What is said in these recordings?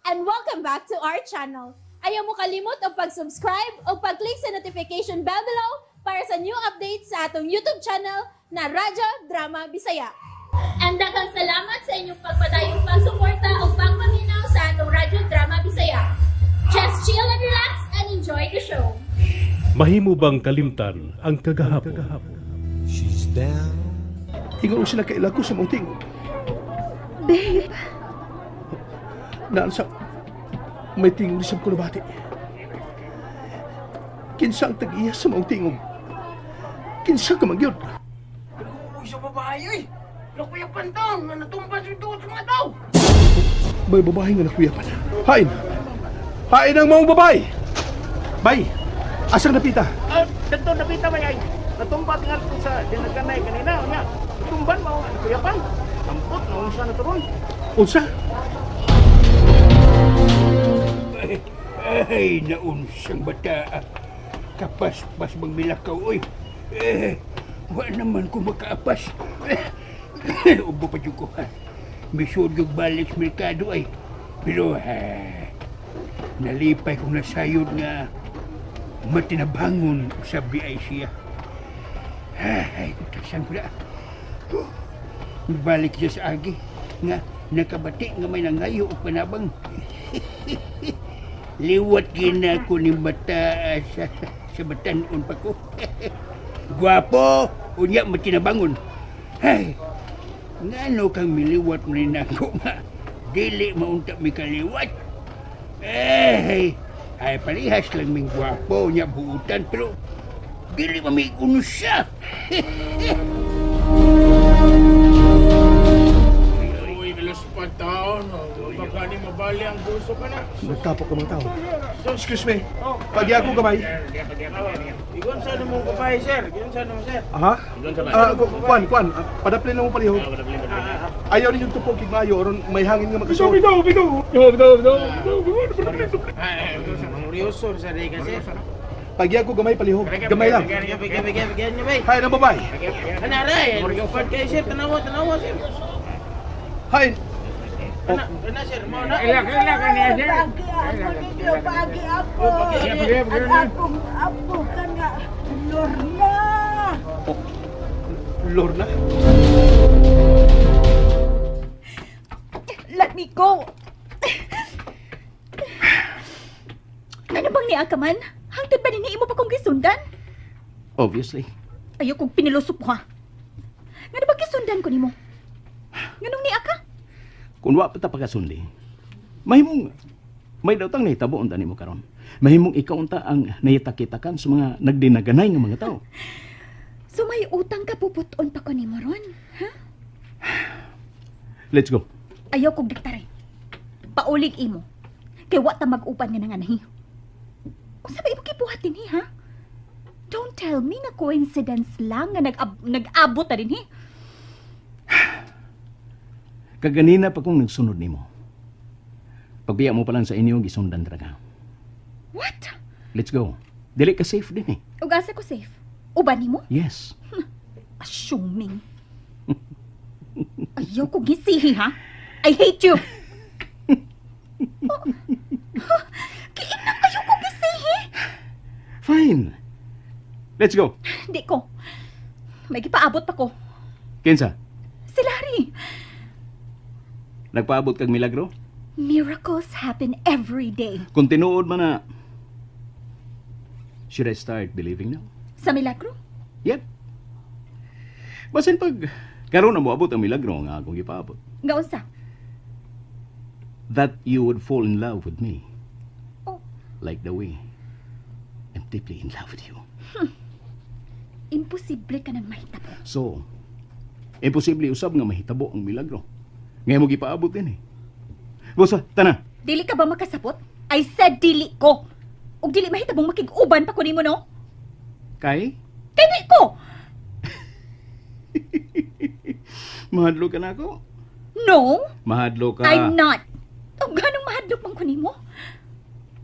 and welcome back to our channel. Ayaw mo kalimot o pag-subscribe o pag-click sa notification bell below para sa new updates sa atong YouTube channel na Radyo Drama Bisaya. And daghang salamat sa inyong pagpadayong pagsuporta o pagpaminaw sa atong Radyo Drama Bisaya. Just chill and relax and enjoy the show. Mahimo bang kalimtan ang kagahapon? She's down. Tingnan sila kailan ko sa mong tingog. Babe. Naansa, may tingog lisab ko na bati. Kinsa ang tag-iya sa mong tingog. Kinsa ka magyod. Uy, sa babae, oy! Nakuya pantang na natumpan sa ito sa mga tao! May babae nga nakuyapan. Hain! Hain ang mong babae! Bay! Asang napita? Dito napita ba yan? Natumpat nga ito sa dinaganay kanina. Nga, natumban mo, nakuya pan. Tampot, naunsa na turon. Unsa? Ay, naunsang bata. Kapas-pas magmilakaw, oy. Wa naman ko makaapas. Ubo pa ko, ha. Misod yung balik sa merkado, ay. Pero, nalipay kong nasayod nga matinabangon sa BIC. Ay, kutasan ko na. Balik siya sa agi. Nga, nakabati nga may nangayo o panabang. Liwat gina ko ni bata sa batanon pa ko. Guwapo, unya matinabangon. Ay, ngano kang miliwat mo rin ako nga. Dili maunta mi kaliwat. Ay, parihas lang ming guwapo, unya buutan, pero dili mamikuno siya. Uy, bilas pa taon. Baka ni mabali ang gusto ka na. Nagtapok ka mga tao. Excuse me. Pagi ako gamay. Igon sa mong kapay, sir. Igon sa mo, sir. Aha? Kwan. Padaplin lang mo palihog. Ayaw ninyong tupog kigmayo oron may hangin nga magkasuot. Bitaw. Ay, seryoso sa day kasi. Pagi ako gamay palihog. Gamay lang. Bigyan niyo, bay. Hain ang babae. Kanaray, part kayo, sir. Tanawa, sir. Hain. Kana, sir. Mau na. Pagi ako. Ang akong apo ka na. Lorna. Lorna. Let me go. Ano bang niya ka man? Hangtod ba niniimo pa kong gisundan? Obviously. Ayaw kong pinilusop mo ha. Nga ba gisundan ko nimo? Ganong niya ka? Kung wa pa ta pagkasundi, may daw tang nahitabo unta nimo karon. Mahimong ikaw unta ang nahitakitakan sa mga nagdinaganay nga mga tao. So may utang ka puputon pa ko nimo ron? Ha? Let's go. Ayaw kong diktare. Paulig imo. Kay wa ta mag-upan nga nanganahi. O sabi mo kibuhat din ha? Don't tell me na coincidence lang nga nag-abot na din Kaganina pa kong nagsunod nimo. Pagbiya mo pa lang sa inyo, gisundan talaga. What? Let's go. Dili ka safe din eh. Ug asa ko safe? Uban nimo? Yes. Assuming. Ayaw ko gisihi ha? I hate you. Kiinang ayaw ko gisihi. Fine. Let's go. Di ko. May gipaabot pa ko. Kinsa? Si Larry. Nagpaabot kag milagro? Miracles happen every day. Kung tinuod man na, should I start believing now? Sa milagro? Yep. Basin pag karon na mo abot ang milagro nga akong ipaabot. Nga unsa? That you would fall in love with me. Oh. Like the way I'm deeply in love with you. Imposible ka nang mahitabo. So, imposible usab nga mahitabo ang milagro. Ngayon mo gipaabot din eh. Bosa, tana. Dili ka ba makasapot? I said dili ko. Ug dili mahitabong makig-uban pa ko nimo no? Kay? Kay di ko. Mahadlo ka na ako? No, Mahadlo ka. I'm not. Ug ganong mahadlok man ko nimo?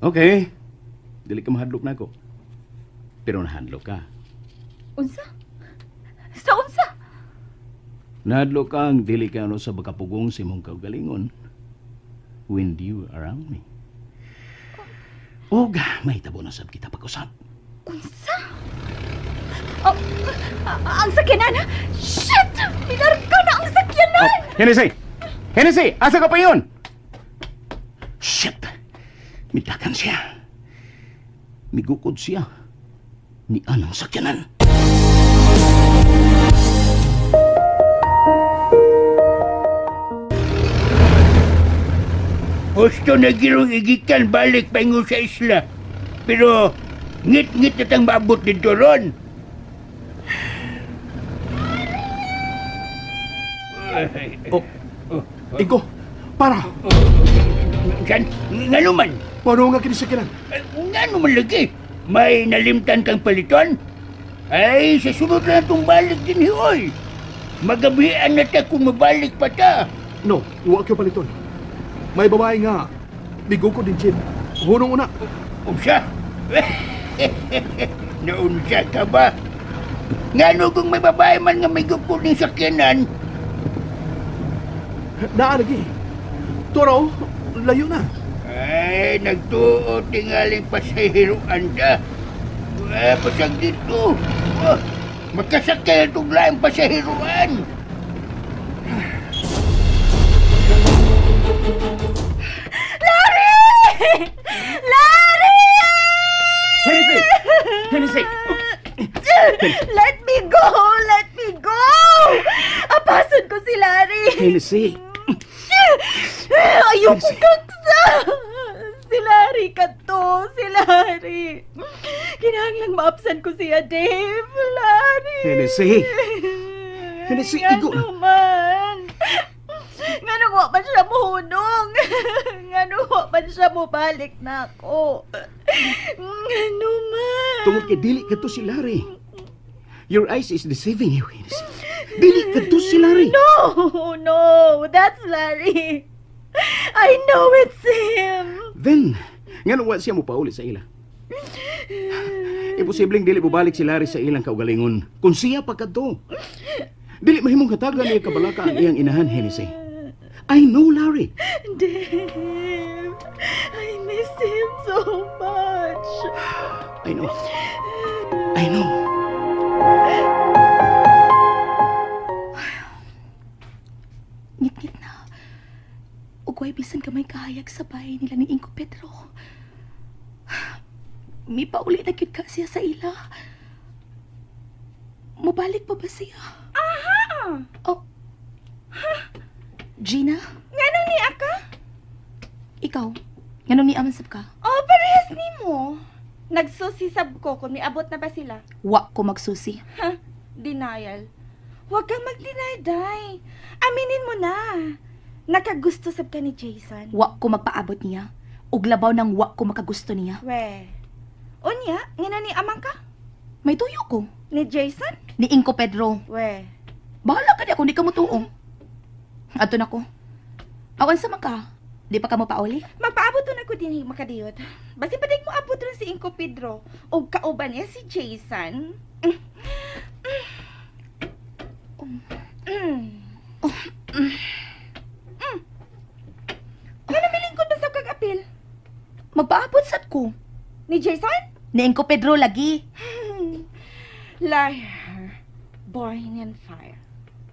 Okay. Dili ka mahadlok na ako. Pero nahadlok ka. Unsa? Sa unsa? Nahadlok ka ang dili ka ano sa bakapugong si mong kaugalingon. when you around me. Oga, may tabo na sab kita pag-usap. Unsa? Oh, ang sakyanan? Shit! Minarka na ang sakyanan! Hennessy! Hennessy! Asa ka pa yun? Shit! Mitakan siya. Migukod siya. Ni anang sakyanan. Gusto na girong igikan balik paingo sa isla. Pero ngit-ngit na tang maabot dito ron. Inko, para. San? Nga naman? Paano nga kinisakyanan? Nga naman lagi? May nalimtan kang paliton? Ay, sa sunod na itong balik din hiyoy. Magabihan na ta kung mabalik pa ta. No, iwa ko paliton. May babae nga. Bigo ko din, Jim. Hunong una. Unsa? Naunsa ka ba? Nga kung may babae man nga may gupod ng sakyanan? Naa lagi. Toro, layo na. Ay, nagtuo tingaling pasahiruan ka. Pasag dito. Magkasakay itong laing pasahiruan. Larry! Hennessy! Hennessy! Let me go! Let me go! Apason ko si Larry! Hennessy! Ayoko kaksa! Si Larry ka to! Si Larry! Kinahanglang maapsan ko siya, Dave! Larry! Hennessy! Hennessy, igo! Nga naman! Nga nung wa pa siya mohunong! Nga nung wa pa siya mobalik na ako! Nga naman! Tungod kay dili ka to si Larry. Your eyes is deceiving you, Hennessy. Dili ka to si Larry. No! That's Larry! I know it's him! Then, nga nung wa siya mo pauli sa ila. Imposibleng dili bubalik si Larry sa ilang kaugalingon kung siya pa kadto. Dili mahimong hatagan niya kabalaka ang iyang inahan, Hennessy. I know Larry. Dave, I miss him so much. I know. I know. Ngit-ngit na. Ugway bisan ka may kahayag sa bahay nila ni Inko Pedro. May pauli na gyud ka siya sa ila. Mabalik pa ba siya? Aha! Oh. Gina? Nganong ni aka? Ikaw? Nganong ni amansab ka? Oh, parehas ni mo. Nagsusisab ko kung niabot na ba sila. Wa ko magsusi. Ha? Denial. Huwag kang mag-deny, Day. Aminin mo na. Nakagusto sab ka ni Jason. Wa ko magpaabot niya. Ug labaw nang wa ko makagusto niya. We. Unya, ngina ni amang ka? May tuyo ko. Ni Jason? Ni Inko Pedro. We. Bahala ka di ako, di ka mo tuong. Ato na ko. Awan sa maka. Di pa ka mo pauli? Magpaabot na ko din makadiyot. Basi pa mo abot rin si Inko Pedro. O kauban niya si Jason. Ano milingkod na sa kag-apil? Magpaabot sad ko. Ni Jason? Ni Inko Pedro lagi. Liar. Boring and fire.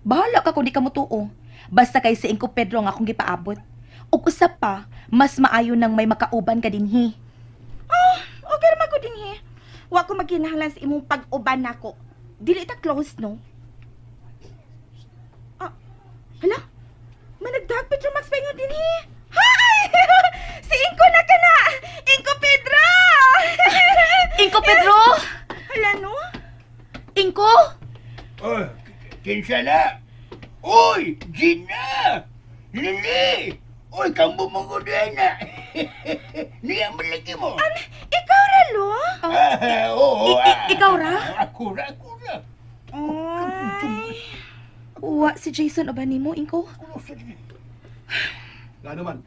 Bahala ka kung di ka mo tuong. Basta kay si Inko Pedro nga akong gipaabot. Ug usap pa, mas maayo nang may makauban ka dinhi. Oh, okay naman ko din eh. Wa ko magkinahanglan sa imong pag-uban nako. Dili ta close, no? Ah, hala? Managdag Petro Max Pengon din eh. Hi! Si Inko na ka na! Inko Pedro! Inko Pedro! Hala, no? Inko! Oh, kinsa na? Uy, Gina! Lili! Uy, kambo mo ko diyan na. Niya malaki mo. Ikaw ra, lo? Oo. Ikaw ra? Ako ra. Ay. Wa si Jason o ba nimo, Inko? Nga naman.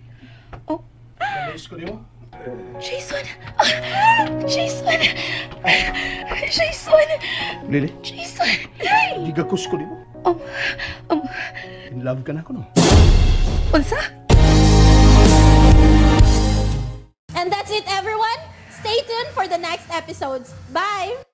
Oh. Nalis ko niyo. Jason! Jason! Jason! Lili, Jason! gigakus ko niyo. Um, In love ka na ako, no? unsa? Stay tuned for the next episodes. Bye!